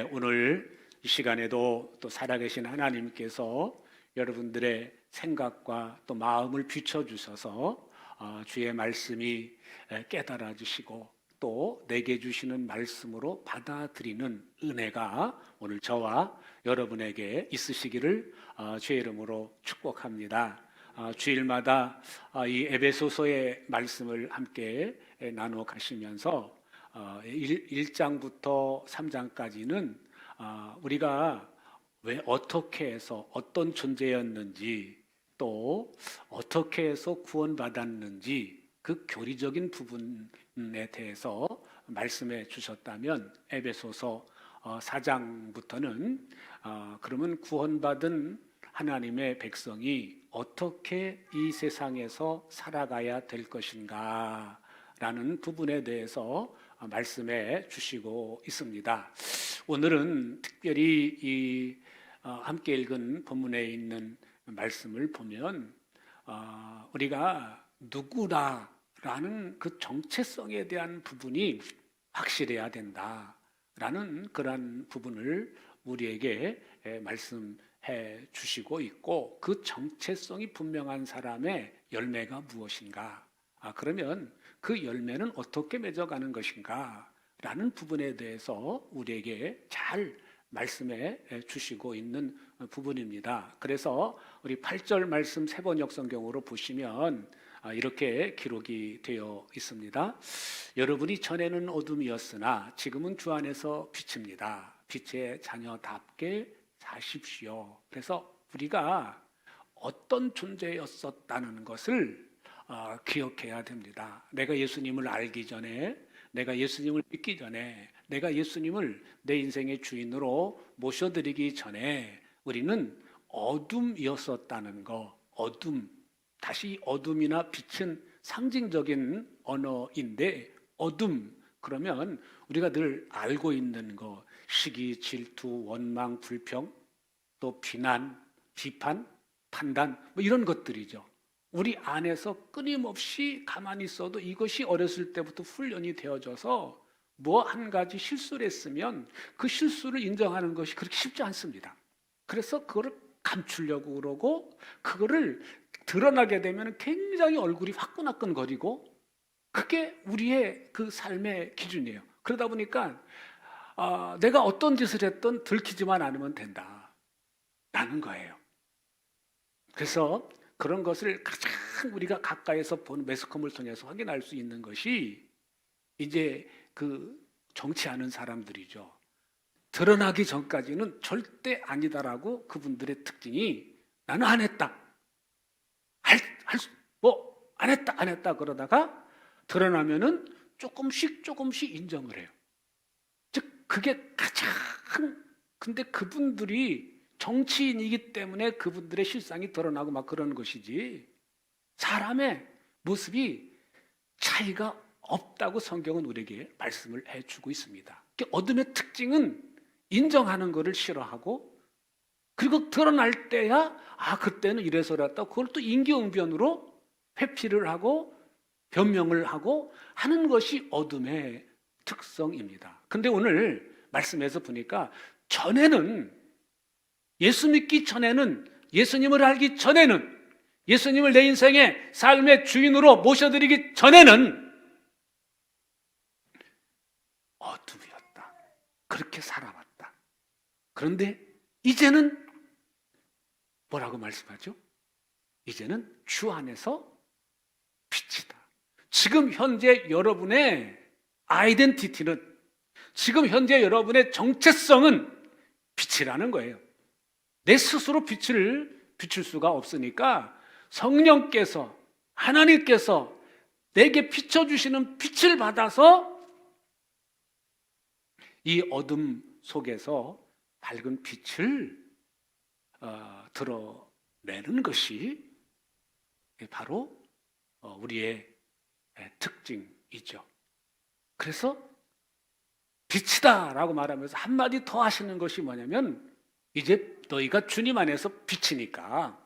오늘 이 시간에도 또 살아계신 하나님께서 여러분들의 생각과 또 마음을 비춰주셔서 주의 말씀이 깨달아 주시고 또 내게 주시는 말씀으로 받아들이는 은혜가 오늘 저와 여러분에게 있으시기를 주의 이름으로 축복합니다. 주일마다 이 에베소서의 말씀을 함께 나누어 가시면서 1장부터 3장까지는 우리가 왜 어떻게 해서 어떤 존재였는지 또 어떻게 해서 구원받았는지 그 교리적인 부분에 대해서 말씀해 주셨다면 에베소서 4장부터는 그러면 구원받은 하나님의 백성이 어떻게 이 세상에서 살아가야 될 것인가 라는 부분에 대해서 말씀해 주시고 있습니다. 오늘은 특별히 이 함께 읽은 본문에 있는 말씀을 보면 우리가 누구라라는 그 정체성에 대한 부분이 확실해야 된다라는 그런 부분을 우리에게 말씀해 주시고 있고, 그 정체성이 분명한 사람의 열매가 무엇인가? 그러면 그 열매는 어떻게 맺어가는 것인가? 라는 부분에 대해서 우리에게 잘 말씀해 주시고 있는 부분입니다. 그래서 우리 8절 말씀 세번역 성경으로 보시면 이렇게 기록이 되어 있습니다. 여러분이 전에는 어둠이었으나 지금은 주 안에서 빛입니다. 빛의 자녀답게 사십시오. 그래서 우리가 어떤 존재였었다는 것을 기억해야 됩니다. 내가 예수님을 알기 전에, 내가 예수님을 믿기 전에, 내가 예수님을 내 인생의 주인으로 모셔드리기 전에 우리는 어둠이었었다는 거. 어둠, 다시 어둠이나 빛은 상징적인 언어인데, 어둠 그러면 우리가 늘 알고 있는 거, 시기, 질투, 원망, 불평, 또 비난, 비판, 판단, 뭐 이런 것들이죠. 우리 안에서 끊임없이 가만히 있어도 이것이 어렸을 때부터 훈련이 되어져서 뭐 한 가지 실수를 했으면 그 실수를 인정하는 것이 그렇게 쉽지 않습니다. 그래서 그거를 감추려고 그러고, 그거를 드러나게 되면 굉장히 얼굴이 화끈화끈거리고, 그게 우리의 그 삶의 기준이에요. 그러다 보니까 내가 어떤 짓을 했든 들키지만 않으면 된다 라는 거예요. 그래서 그런 것을 가장 우리가 가까이서 본 매스컴을 통해서 확인할 수 있는 것이 이제 그 정치하는 사람들이죠. 드러나기 전까지는 절대 아니다라고 그분들의 특징이, 나는 안 했다, 안 했다 그러다가 드러나면은 조금씩 인정을 해요. 즉 그게 가장, 근데 그분들이 정치인이기 때문에 그분들의 실상이 드러나고 막 그러는 것이지, 사람의 모습이 차이가 없다고 성경은 우리에게 말씀을 해주고 있습니다. 어둠의 특징은 인정하는 것을 싫어하고, 그리고 드러날 때야 그때는 이래서랬다, 그걸 또 임기응변으로 회피를 하고 변명을 하고 하는 것이 어둠의 특성입니다. 근데 오늘 말씀에서 보니까 전에는, 예수 믿기 전에는, 예수님을 알기 전에는, 예수님을 내 인생의 삶의 주인으로 모셔드리기 전에는 어둠이었다. 그렇게 살아왔다. 그런데 이제는 뭐라고 말씀하죠? 이제는 주 안에서 빛이다. 지금 현재 여러분의 아이덴티티는, 지금 현재 여러분의 정체성은 빛이라는 거예요. 내 스스로 빛을 비출 수가 없으니까 성령께서, 하나님께서 내게 비춰주시는 빛을 받아서 이 어둠 속에서 밝은 빛을 드러내는 것이 바로 우리의 특징이죠. 그래서 빛이다 라고 말하면서 한마디 더 하시는 것이 뭐냐면, 이제 너희가 주님 안에서 빛이니까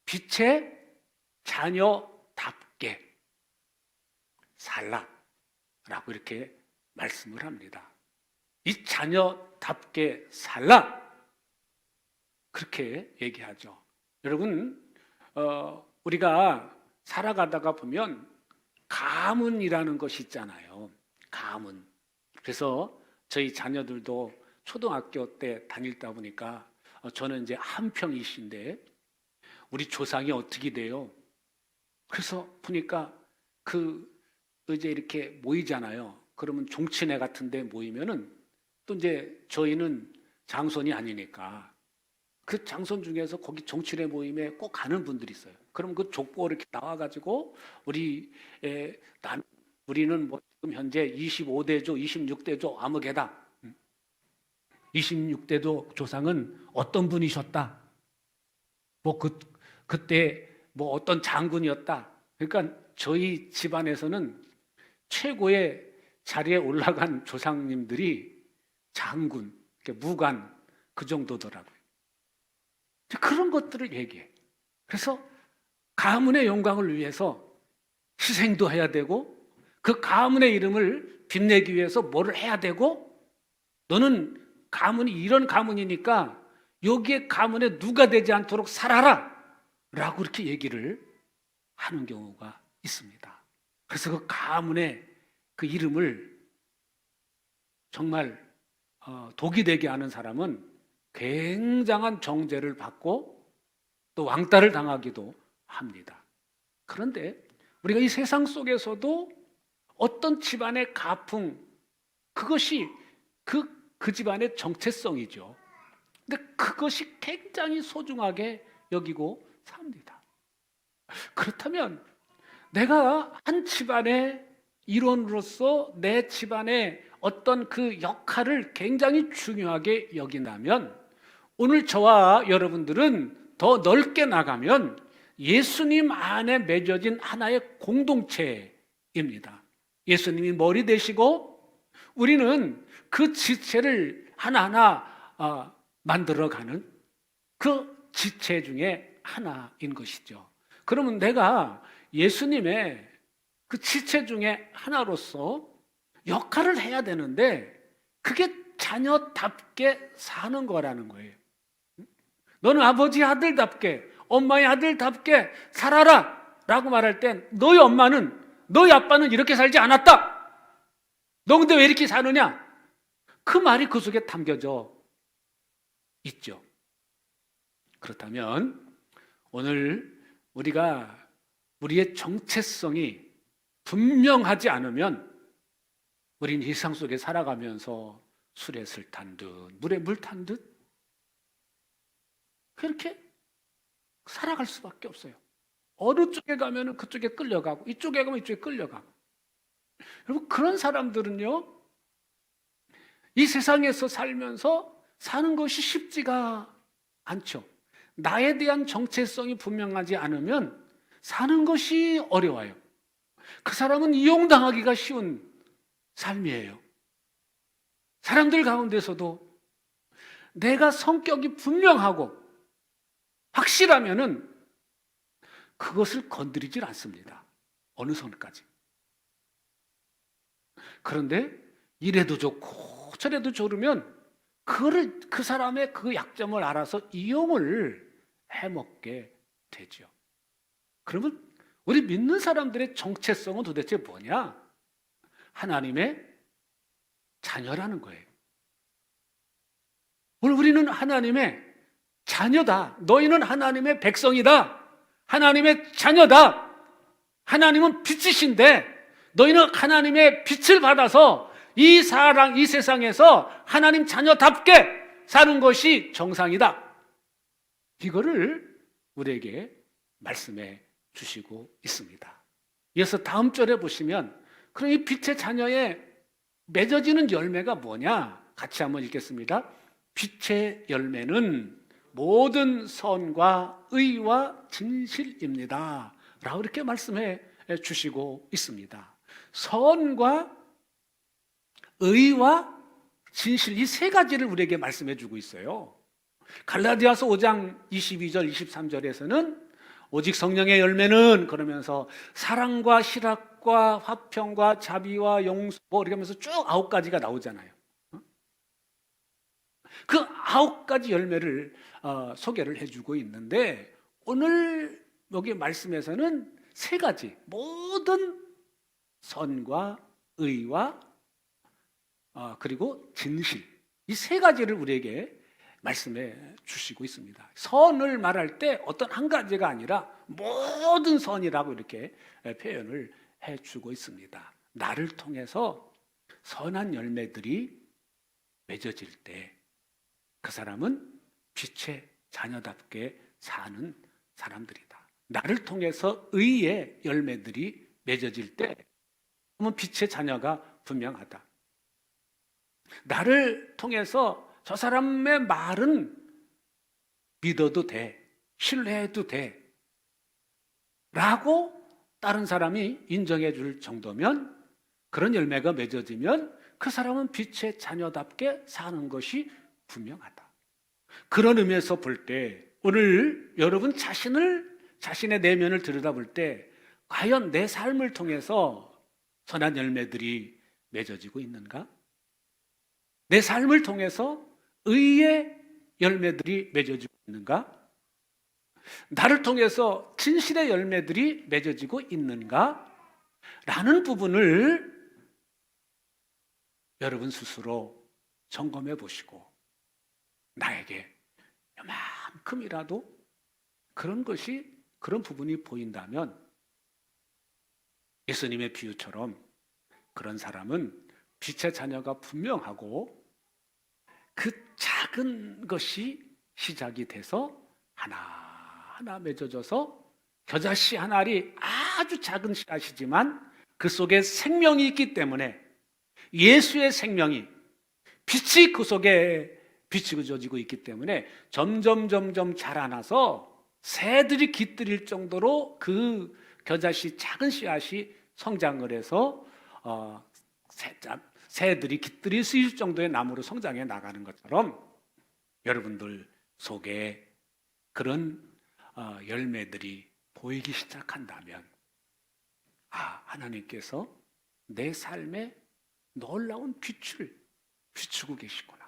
빛의 자녀답게 살라 라고 이렇게 말씀을 합니다. 이 자녀답게 살라. 그렇게 얘기하죠. 여러분, 우리가 살아가다가 보면 가문이라는 것이 있잖아요. 가문. 그래서 저희 자녀들도 초등학교 때 다닐다 보니까 저는 이제 한평이신데 우리 조상이 어떻게 돼요? 그래서 보니까 이제 이렇게 모이잖아요. 그러면 종친회 같은 데 모이면은 또 이제 저희는 장손이 아니니까 그 장손 중에서 거기 종친회 모임에 꼭 가는 분들이 있어요. 그럼 그 족보 이렇게 나와가지고 우리는 뭐 지금 현재 25대조, 26대조 아무개다. 26대조 조상은 어떤 분이셨다. 뭐 그때 뭐 어떤 장군이었다. 그러니까 저희 집안에서는 최고의 자리에 올라간 조상님들이 장군, 무관 그 정도더라고요. 그런 것들을 얘기해. 그래서 가문의 영광을 위해서 희생도 해야 되고 그 가문의 이름을 빛내기 위해서 뭐를 해야 되고 너는 가문이 이런 가문이니까 여기에 가문에 누가 되지 않도록 살아라 라고 이렇게 얘기를 하는 경우가 있습니다. 그래서 그 가문의 그 이름을 정말 독이 되게 하는 사람은 굉장한 정죄를 받고 또 왕따를 당하기도 합니다. 그런데 우리가 이 세상 속에서도 어떤 집안의 가풍, 그것이 그 집안의 정체성이죠. 근데 그것이 굉장히 소중하게 여기고 삽니다. 그렇다면 내가 한 집안의 일원으로서 내 집안의 어떤 그 역할을 굉장히 중요하게 여긴다면 오늘 저와 여러분들은 더 넓게 나가면 예수님 안에 맺어진 하나의 공동체입니다. 예수님이 머리 되시고 우리는 그 지체를 하나하나 만들어가는 그 지체 중에 하나인 것이죠. 그러면 내가 예수님의 그 지체 중에 하나로서 역할을 해야 되는데 그게 자녀답게 사는 거라는 거예요. 너는 아버지 아들답게 엄마의 아들답게 살아라 라고 말할 땐 너희 엄마는 너희 아빠는 이렇게 살지 않았다. 너 근데 왜 이렇게 사느냐? 그 말이 그 속에 담겨져 있죠. 그렇다면 오늘 우리가 우리의 정체성이 분명하지 않으면 우리는 일상 속에 살아가면서 술에 술 탄 듯 물에 물 탄 듯 그렇게 살아갈 수밖에 없어요. 어느 쪽에 가면 그쪽에 끌려가고 이쪽에 가면 이쪽에 끌려가고. 여러분 그런 사람들은요 이 세상에서 살면서 사는 것이 쉽지가 않죠. 나에 대한 정체성이 분명하지 않으면 사는 것이 어려워요. 그 사람은 이용당하기가 쉬운 삶이에요. 사람들 가운데서도 내가 성격이 분명하고 확실하면은 그것을 건드리질 않습니다. 어느 선까지. 그런데 이래도 좋고 저래도 좋으면 그거를 그 사람의 그 약점을 알아서 이용을 해먹게 되죠. 그러면 우리 믿는 사람들의 정체성은 도대체 뭐냐? 하나님의 자녀라는 거예요. 오늘 우리는 하나님의 자녀다. 너희는 하나님의 백성이다. 하나님의 자녀다. 하나님은 빛이신데 너희는 하나님의 빛을 받아서 이 세상에서 하나님 자녀답게 사는 것이 정상이다. 이거를 우리에게 말씀해 주시고 있습니다. 이어서 다음 절에 보시면 그럼 이 빛의 자녀에 맺어지는 열매가 뭐냐? 같이 한번 읽겠습니다. 빛의 열매는 모든 선과 의와 진실입니다. 라고 이렇게 말씀해 주시고 있습니다. 선과 의와 진실 이 세 가지를 우리에게 말씀해 주고 있어요. 갈라디아서 5장 22절 23절에서는 오직 성령의 열매는 그러면서 사랑과 실학과 화평과 자비와 용서 이렇게 하면서 쭉 9가지가 나오잖아요. 그 9가지 열매를 소개를 해주고 있는데 오늘 여기 말씀에서는 3가지, 모든 선과 의와 그리고 진실, 이 3가지를 우리에게 말씀해 주시고 있습니다. 선을 말할 때 어떤 한 가지가 아니라 모든 선이라고 이렇게 표현을 해주고 있습니다. 나를 통해서 선한 열매들이 맺어질 때 그 사람은 빛의 자녀답게 사는 사람들이다. 나를 통해서 의의 열매들이 맺어질 때 그러면 빛의 자녀가 분명하다. 나를 통해서 저 사람의 말은 믿어도 돼, 신뢰해도 돼 라고 다른 사람이 인정해 줄 정도면, 그런 열매가 맺어지면 그 사람은 빛의 자녀답게 사는 것이 분명하다. 그런 의미에서 볼 때 오늘 여러분 자신의 내면을 들여다볼 때 과연 내 삶을 통해서 선한 열매들이 맺어지고 있는가? 내 삶을 통해서 의의 열매들이 맺어지고 있는가? 나를 통해서 진실의 열매들이 맺어지고 있는가? 라는 부분을 여러분 스스로 점검해 보시고 나에게 요만큼이라도 그런 부분이 보인다면 예수님의 비유처럼 그런 사람은 빛의 자녀가 분명하고 그 작은 것이 시작이 돼서 하나하나 맺어져서 겨자씨 한 알이 아주 작은 씨앗이지만 그 속에 생명이 있기 때문에 예수의 생명이, 빛이 그 속에 비추어지고 있기 때문에 점점 자라나서 새들이 깃들일 정도로 그 겨자씨 작은 씨앗이 성장을 해서 새들이 깃들일 수 있을 정도의 나무로 성장해 나가는 것처럼 여러분들 속에 그런 열매들이 보이기 시작한다면 하나님께서 내 삶에 놀라운 빛을 비추고 계시구나.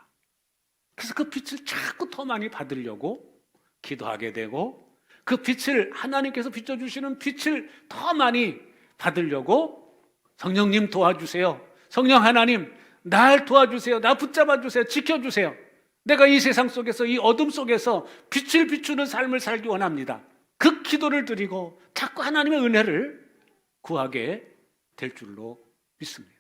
그래서 그 빛을 자꾸 더 많이 받으려고 기도하게 되고, 그 빛을, 하나님께서 비춰주시는 빛을 더 많이 받으려고 성령님 도와주세요, 성령 하나님 날 도와주세요, 나 붙잡아주세요, 지켜주세요, 내가 이 세상 속에서, 이 어둠 속에서 빛을 비추는 삶을 살기 원합니다. 그 기도를 드리고 자꾸 하나님의 은혜를 구하게 될 줄로 믿습니다.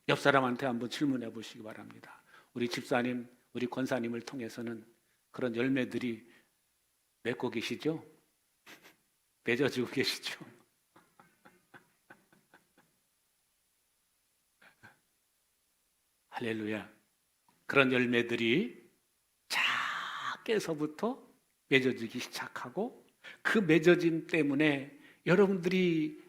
옆 사람한테 한번 질문해 보시기 바랍니다. 우리 집사님, 우리 권사님을 통해서는 그런 열매들이 맺고 계시죠? 맺어지고 계시죠? 할렐루야. 그런 열매들이 작게서부터 맺어지기 시작하고, 그 맺어짐 때문에 여러분들이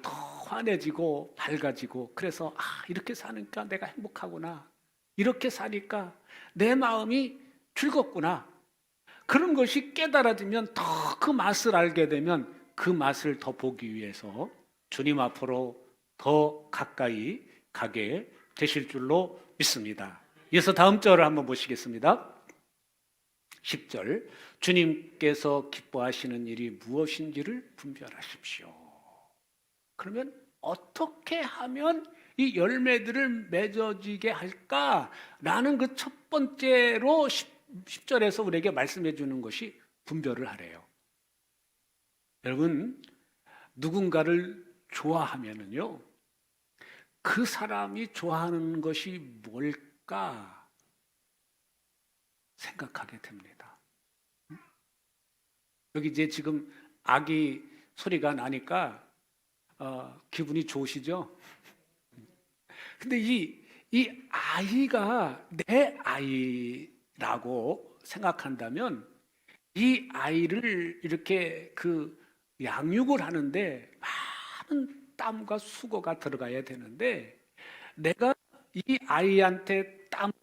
더 환해지고 밝아지고, 그래서 이렇게 사니까 내가 행복하구나, 이렇게 사니까 내 마음이 즐겁구나, 그런 것이 깨달아지면 더 그 맛을 알게 되면 그 맛을 더 보기 위해서 주님 앞으로 더 가까이 가게 되실 줄로 믿습니다. 이어서 다음 절을 한번 보시겠습니다. 10절, 주님께서 기뻐하시는 일이 무엇인지를 분별하십시오. 그러면 어떻게 하면 이 열매들을 맺어지게 할까라는 그 첫 번째로 10절에서 우리에게 말씀해 주는 것이 분별을 하래요. 여러분, 누군가를 좋아하면은요, 그 사람이 좋아하는 것이 뭘까 생각하게 됩니다. 여기 이제 지금 아기 소리가 나니까 기분이 좋으시죠? 근데 이 아이가 내 아이라고 생각한다면 이 아이를 이렇게 그 양육을 하는데 많은 땀과 수고가 들어가야 되는데, 내가 이 아이한테 땀을,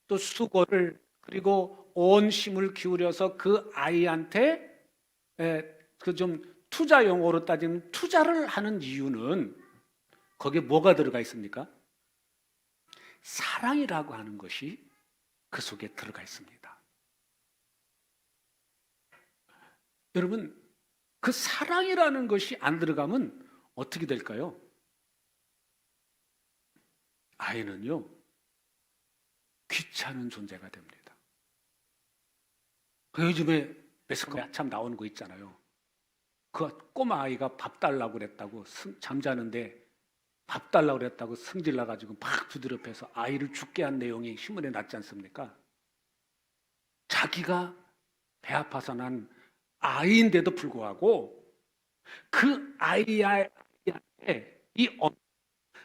또 수고를, 그리고 온 힘을 기울여서 그 아이한테 그 좀 투자 용어로 따지면 투자를 하는 이유는 거기에 뭐가 들어가 있습니까? 사랑이라고 하는 것이 그 속에 들어가 있습니다. 여러분, 그 사랑이라는 것이 안 들어가면 어떻게 될까요? 아이는요, 귀찮은 존재가 됩니다. 요즘에 매스컴에 참 나오는 거 있잖아요. 그 꼬마 아이가 밥 달라고 그랬다고 잠자는데 밥 달라고 그랬다고 성질 나가지고 막 두드려 패서 아이를 죽게 한 내용이 신문에 났지 않습니까? 자기가 배 아파서 난 아이인데도 불구하고 그 아이한테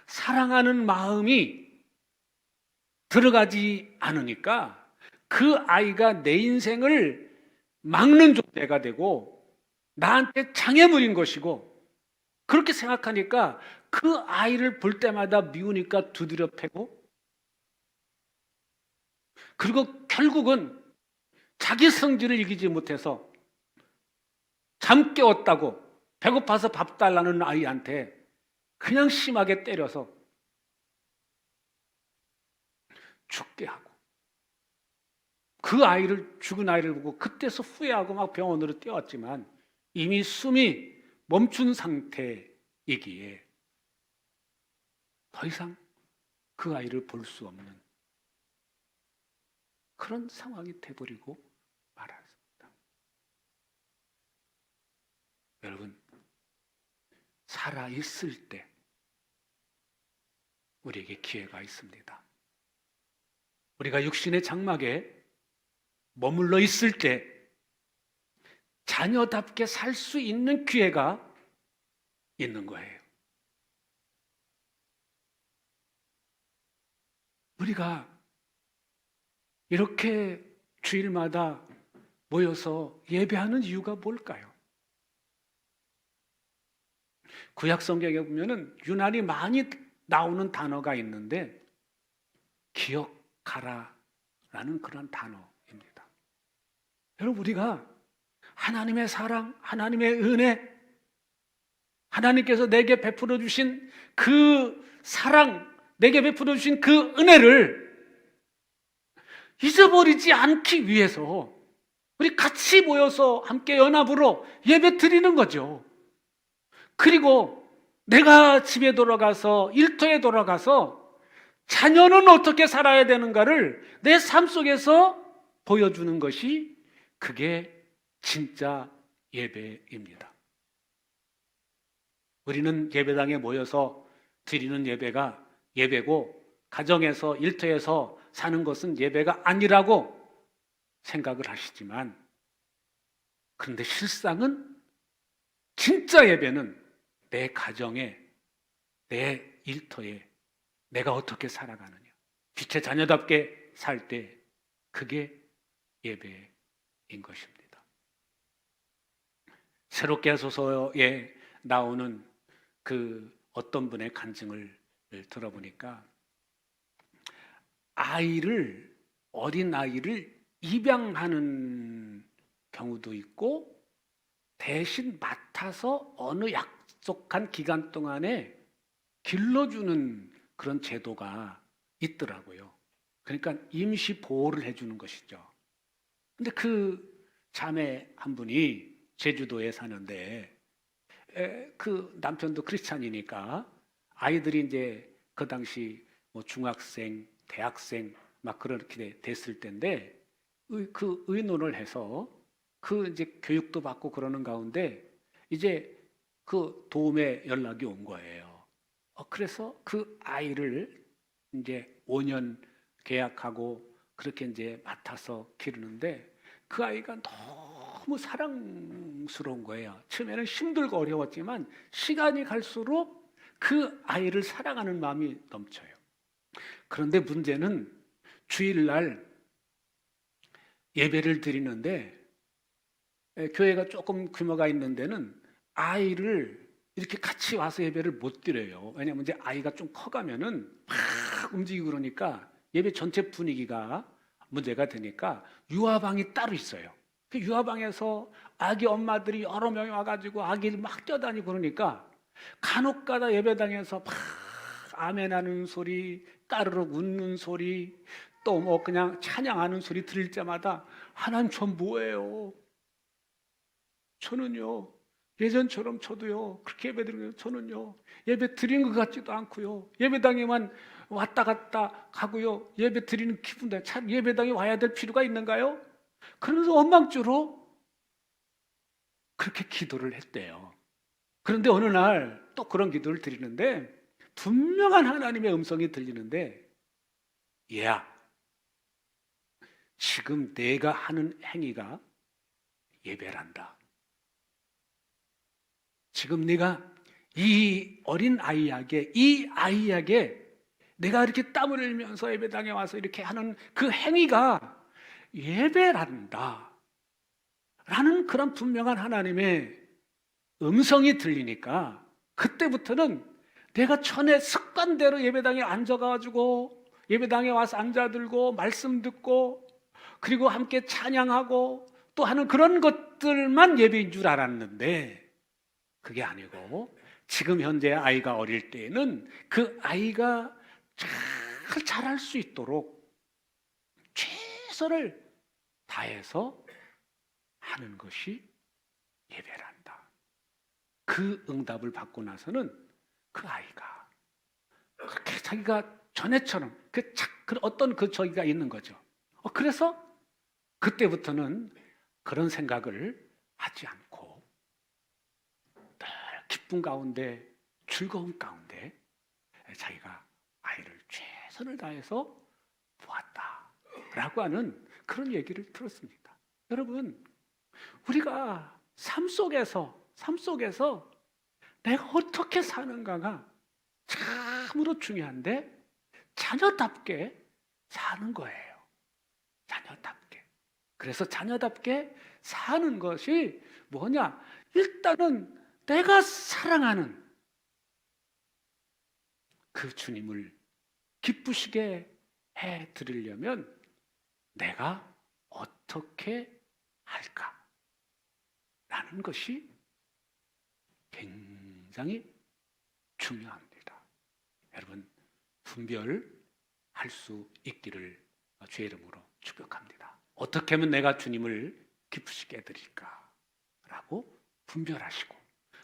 사랑하는 마음이 들어가지 않으니까 그 아이가 내 인생을 막는 존재가 되고 나한테 장애물인 것이고, 그렇게 생각하니까 그 아이를 볼 때마다 미우니까 두드려 패고, 그리고 결국은 자기 성질을 이기지 못해서 잠 깨웠다고 배고파서 밥 달라는 아이한테 그냥 심하게 때려서 죽게 하고, 그 아이를, 죽은 아이를 보고 그때서 후회하고 막 병원으로 뛰어왔지만 이미 숨이 멈춘 상태이기에 더 이상 그 아이를 볼 수 없는 그런 상황이 돼버리고 말았습니다. 여러분, 살아있을 때 우리에게 기회가 있습니다. 우리가 육신의 장막에 머물러 있을 때 자녀답게 살 수 있는 기회가 있는 거예요. 우리가 이렇게 주일마다 모여서 예배하는 이유가 뭘까요? 구약 성경에 보면은 유난히 많이 나오는 단어가 있는데 기억하라라는 그런 단어입니다. 여러분, 우리가 하나님의 사랑, 하나님의 은혜, 하나님께서 내게 베풀어 주신 그 사랑, 내게 베풀어 주신 그 은혜를 잊어버리지 않기 위해서 우리 같이 모여서 함께 연합으로 예배 드리는 거죠. 그리고 내가 집에 돌아가서, 일터에 돌아가서 자녀는 어떻게 살아야 되는가를 내 삶 속에서 보여주는 것이, 그게 진짜 예배입니다. 우리는 예배당에 모여서 드리는 예배가 예배고, 가정에서, 일터에서 사는 것은 예배가 아니라고 생각을 하시지만, 그런데 실상은 진짜 예배는 내 가정에, 내 일터에 내가 어떻게 살아가느냐, 빛의 자녀답게 살 때, 그게 예배인 것입니다. 새롭게 소서에 나오는 그 어떤 분의 간증을 들어보니까 어린 아이를 입양하는 경우도 있고 대신 맡아서 어느 약속한 기간 동안에 길러주는 그런 제도가 있더라고요. 그러니까 임시 보호를 해주는 것이죠. 근데 그 자매 한 분이 제주도에 사는데, 그 남편도 크리스찬이니까 아이들이 이제 그 당시 뭐 중학생, 대학생 막 그렇게 됐을 때인데, 그 의논을 해서 그 이제 교육도 받고 그러는 가운데 이제 그 도움의 연락이 온 거예요. 그래서 그 아이를 이제 5년 계약하고 그렇게 이제 맡아서 기르는데, 그 아이가 너무 사랑스러운 거예요. 처음에는 힘들고 어려웠지만 시간이 갈수록 그 아이를 사랑하는 마음이 넘쳐요. 그런데 문제는 주일날 예배를 드리는데, 교회가 조금 규모가 있는 데는 아이를 이렇게 같이 와서 예배를 못 드려요. 왜냐하면 이제 아이가 좀 커가면은 막 움직이고 그러니까 예배 전체 분위기가 문제가 되니까 유아방이 따로 있어요. 그 유아방에서 아기 엄마들이 여러 명이 와가지고 아기를 막 뛰어다니고 그러니까 간혹가다 예배당에서 막 아멘하는 소리, 까르륵 웃는 소리, 또 뭐 그냥 찬양하는 소리 들을 때마다 하나님 저 뭐예요? 저는요 예전처럼 저도요 그렇게 예배 드리는 저는요 예배 드리는 것 같지도 않고요 예배당에만 왔다 갔다 가고요 예배 드리는 기분도 참 예배당에 와야 될 필요가 있는가요? 그러면서 원망주로 그렇게 기도를 했대요. 그런데 어느 날 또 그런 기도를 드리는데 분명한 하나님의 음성이 들리는데 얘야 지금 내가 하는 행위가 예배란다. 지금 네가 이 어린 아이에게 이 아이에게 내가 이렇게 땀을 흘리면서 예배당에 와서 이렇게 하는 그 행위가 예배란다 라는 그런 분명한 하나님의 음성이 들리니까 그때부터는 내가 전에 습관대로 예배당에 앉아가지고 예배당에 와서 앉아들고 말씀 듣고 그리고 함께 찬양하고 또 하는 그런 것들만 예배인 줄 알았는데 그게 아니고 지금 현재 아이가 어릴 때에는 그 아이가 잘 자랄 수 있도록 최선을 다해서 하는 것이 예배란다. 그 응답을 받고 나서는 그 아이가 그렇게 자기가 전에처럼 그 어떤 그 저기가 있는 거죠. 그래서 그때부터는 그런 생각을 하지 않고 늘 기쁨 가운데 즐거움 가운데 자기가 아이를 최선을 다해서 보았다라고 하는 그런 얘기를 들었습니다. 여러분 우리가 삶 속에서 내가 어떻게 사는가가 참으로 중요한데 자녀답게 사는 거예요. 자녀답게. 그래서 자녀답게 사는 것이 뭐냐? 일단은 내가 사랑하는 그 주님을 기쁘시게 해 드리려면 내가 어떻게 할까? 라는 것이 굉장히 중요합니다. 여러분 분별할 수 있기를 주의 이름으로 축복합니다. 어떻게 하면 내가 주님을 기쁘시게 해드릴까? 라고 분별하시고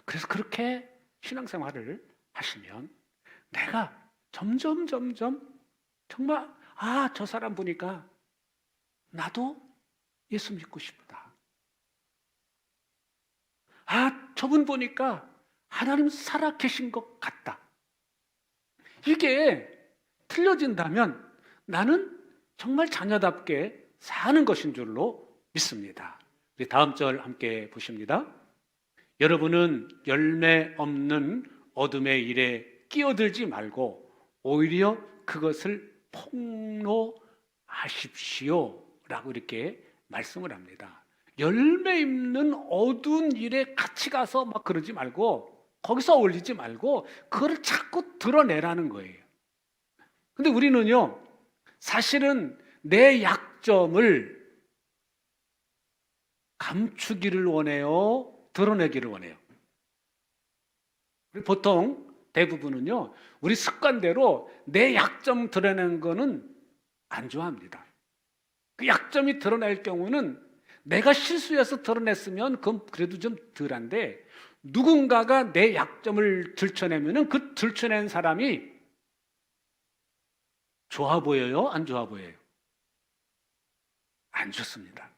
그래서 그렇게 신앙생활을 하시면 내가 점점 정말 저 사람 보니까 나도 예수 믿고 싶다. 저분 보니까 하나님 살아 계신 것 같다. 이게 틀려진다면 나는 정말 자녀답게 사는 것인 줄로 믿습니다. 우리 다음 절 함께 보십니다. 여러분은 열매 없는 어둠의 일에 끼어들지 말고 오히려 그것을 폭로하십시오 라고 이렇게 말씀을 합니다. 열매 있는 어두운 일에 같이 가서 막 그러지 말고 거기서 어울리지 말고 그거를 자꾸 드러내라는 거예요. 근데 우리는요 사실은 내 약점을 감추기를 원해요? 드러내기를 원해요? 보통 대부분은요 우리 습관대로 내 약점 드러내는 거는 안 좋아합니다. 그 약점이 드러날 경우는 내가 실수해서 드러냈으면 그건 그래도 좀 덜한데 누군가가 내 약점을 들춰내면은 그 들춰낸 사람이 좋아 보여요? 안 좋아 보여요? 안 좋습니다.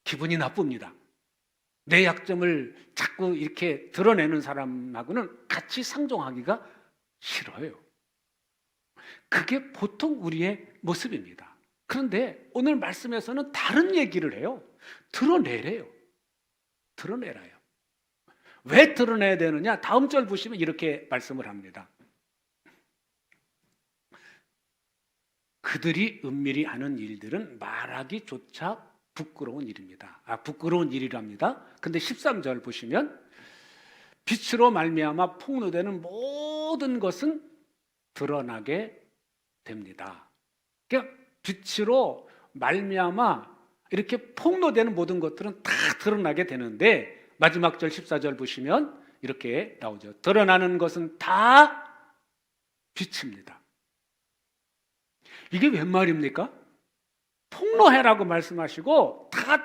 기분이 나쁩니다. 내 약점을 자꾸 이렇게 드러내는 사람하고는 같이 상종하기가 싫어요. 그게 보통 우리의 모습입니다. 그런데 오늘 말씀에서는 다른 얘기를 해요. 드러내래요. 드러내라요. 왜 드러내야 되느냐? 다음 절 보시면 이렇게 말씀을 합니다. 그들이 은밀히 하는 일들은 말하기조차 부끄러운 일입니다. 부끄러운 일이랍니다. 근데 13절 보시면 빛으로 말미암아 폭로되는 모든 것은 드러나게 됩니다. 그러니까 빛으로 말미암아 이렇게 폭로되는 모든 것들은 다 드러나게 되는데 마지막 절 14절 보시면 이렇게 나오죠. 드러나는 것은 다 빛입니다. 이게 웬 말입니까? 폭로해라고 말씀하시고 다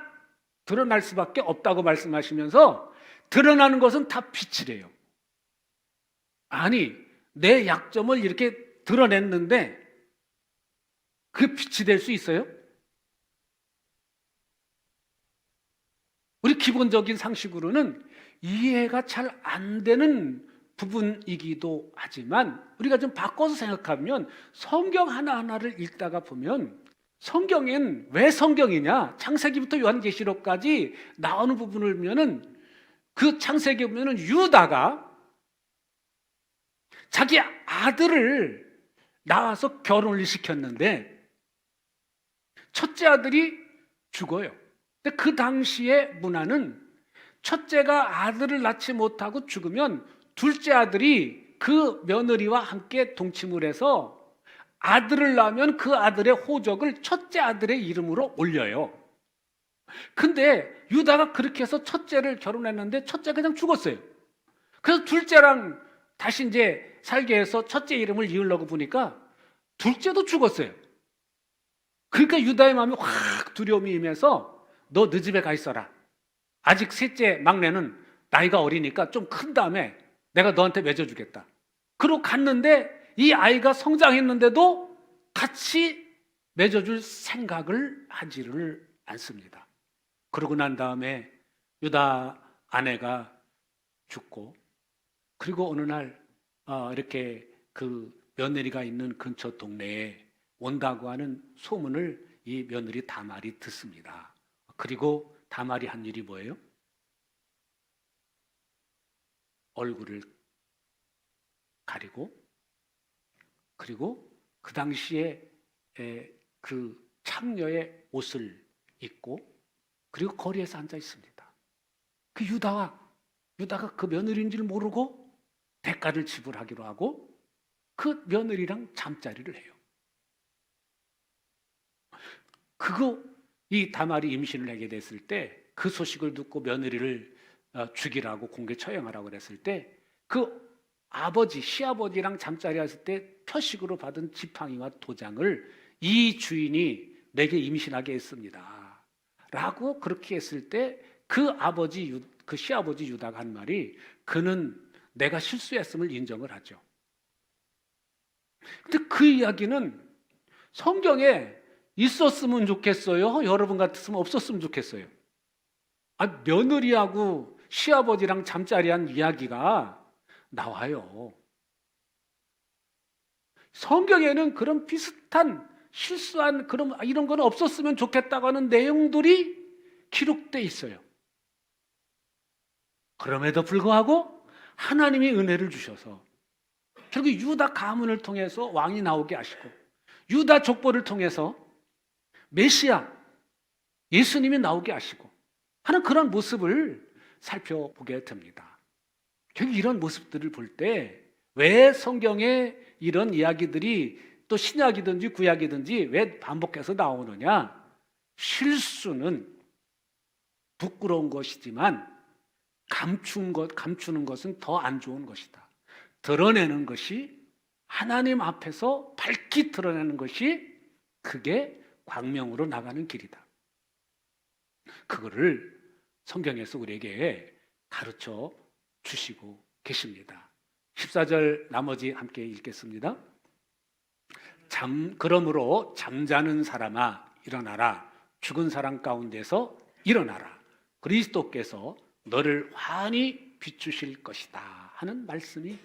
드러날 수밖에 없다고 말씀하시면서 드러나는 것은 다 빛이래요. 아니, 내 약점을 이렇게 드러냈는데 그 빛이 될 수 있어요? 우리 기본적인 상식으로는 이해가 잘 안 되는 부분이기도 하지만 우리가 좀 바꿔서 생각하면 성경 하나하나를 읽다가 보면 성경엔 왜 성경이냐? 창세기부터 요한계시록까지 나오는 부분을 보면은 그 창세기에 보면은 유다가 자기 아들을 낳아서 결혼을 시켰는데 첫째 아들이 죽어요. 근데 그 당시의 문화는 첫째가 아들을 낳지 못하고 죽으면 둘째 아들이 그 며느리와 함께 동침을 해서 아들을 낳으면 그 아들의 호적을 첫째 아들의 이름으로 올려요. 근데 유다가 그렇게 해서 첫째를 결혼했는데 첫째가 그냥 죽었어요. 그래서 둘째랑 다시 이제 살게 해서 첫째 이름을 이으려고 보니까 둘째도 죽었어요. 그러니까 유다의 마음이 확 두려움이 임해서 너 너 집에 가 있어라. 아직 셋째 막내는 나이가 어리니까 좀 큰 다음에 내가 너한테 맺어주겠다. 그러고 갔는데 이 아이가 성장했는데도 같이 맺어줄 생각을 하지를 않습니다. 그러고 난 다음에 유다 아내가 죽고 그리고 어느 날 이렇게 그 며느리가 있는 근처 동네에 온다고 하는 소문을 이 며느리 다말이 듣습니다. 그리고 다말이 한 일이 뭐예요? 얼굴을 가리고 그리고 그 당시에 그 창녀의 옷을 입고 그리고 거리에서 앉아 있습니다. 그 유다가 그 며느리인 줄 모르고 대가를 지불하기로 하고 그 며느리랑 잠자리를 해요. 이 다말이 임신을 하게 됐을 때 그 소식을 듣고 며느리를 죽이라고 공개 처형하라고 그랬을 때 그 시아버지랑 잠자리 했을 때 표식으로 받은 지팡이와 도장을 이 주인이 내게 임신하게 했습니다. 라고 그렇게 했을 때 그 시아버지 유다가 한 말이 그는 내가 실수했음을 인정을 하죠. 근데 그 이야기는 성경에 있었으면 좋겠어요? 여러분 같았으면 없었으면 좋겠어요? 며느리하고 시아버지랑 잠자리한 이야기가 나와요. 성경에는 그런 비슷한 실수한 이런 건 없었으면 좋겠다고 하는 내용들이 기록돼 있어요. 그럼에도 불구하고 하나님이 은혜를 주셔서 결국 유다 가문을 통해서 왕이 나오게 하시고 유다 족보를 통해서 메시아 예수님이 나오게 하시고 하는 그런 모습을 살펴보게 됩니다. 결국 이런 모습들을 볼 때 왜 성경에 이런 이야기들이 또 신약이든지 구약이든지 왜 반복해서 나오느냐? 실수는 부끄러운 것이지만 감추는 것은 더 안 좋은 것이다. 드러내는 것이 하나님 앞에서 밝히 드러내는 것이 그게 광명으로 나가는 길이다. 그거를 성경에서 우리에게 가르쳐 주시고 계십니다. 14절 나머지 함께 읽겠습니다. 그러므로 잠자는 사람아 일어나라. 죽은 사람 가운데서 일어나라. 그리스도께서 너를 환히 비추실 것이다 하는 말씀이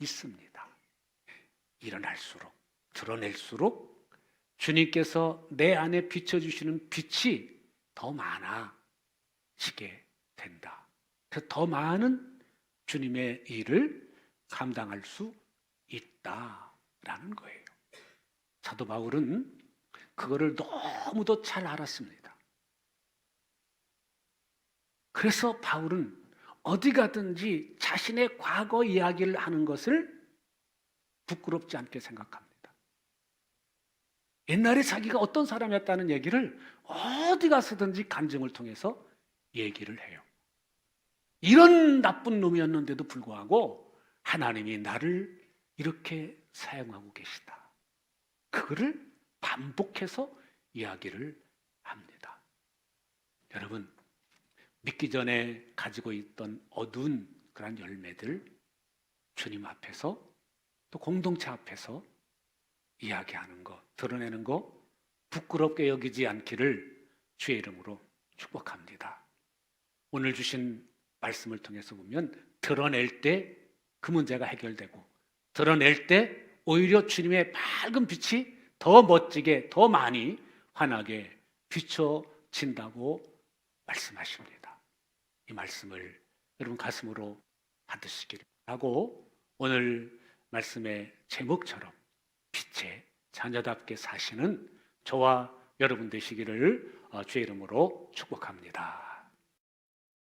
있습니다. 일어날수록 드러낼수록 주님께서 내 안에 비춰주시는 빛이 더 많아지게 된다. 그래서 더 많은 주님의 일을 감당할 수 있다라는 거예요. 사도 바울은 그거를 너무도 잘 알았습니다. 그래서 바울은 어디 가든지 자신의 과거 이야기를 하는 것을 부끄럽지 않게 생각합니다. 옛날에 자기가 어떤 사람이었다는 얘기를 어디 가서든지 간증을 통해서 얘기를 해요. 이런 나쁜 놈이었는데도 불구하고 하나님이 나를 이렇게 사용하고 계시다. 그거를 반복해서 이야기를 합니다. 여러분, 믿기 전에 가지고 있던 어두운 그런 열매들 주님 앞에서 또 공동체 앞에서 이야기하는 거, 드러내는 거 부끄럽게 여기지 않기를 주의 이름으로 축복합니다. 오늘 주신 말씀을 통해서 보면 드러낼 때 그 문제가 해결되고 드러낼 때 오히려 주님의 밝은 빛이 더 멋지게 더 많이 환하게 비춰진다고 말씀하십니다. 이 말씀을 여러분 가슴으로 받으시기를 하고 오늘 말씀의 제목처럼 빛의 자녀답게 사시는 저와 여러분 되시기를 주의 이름으로 축복합니다.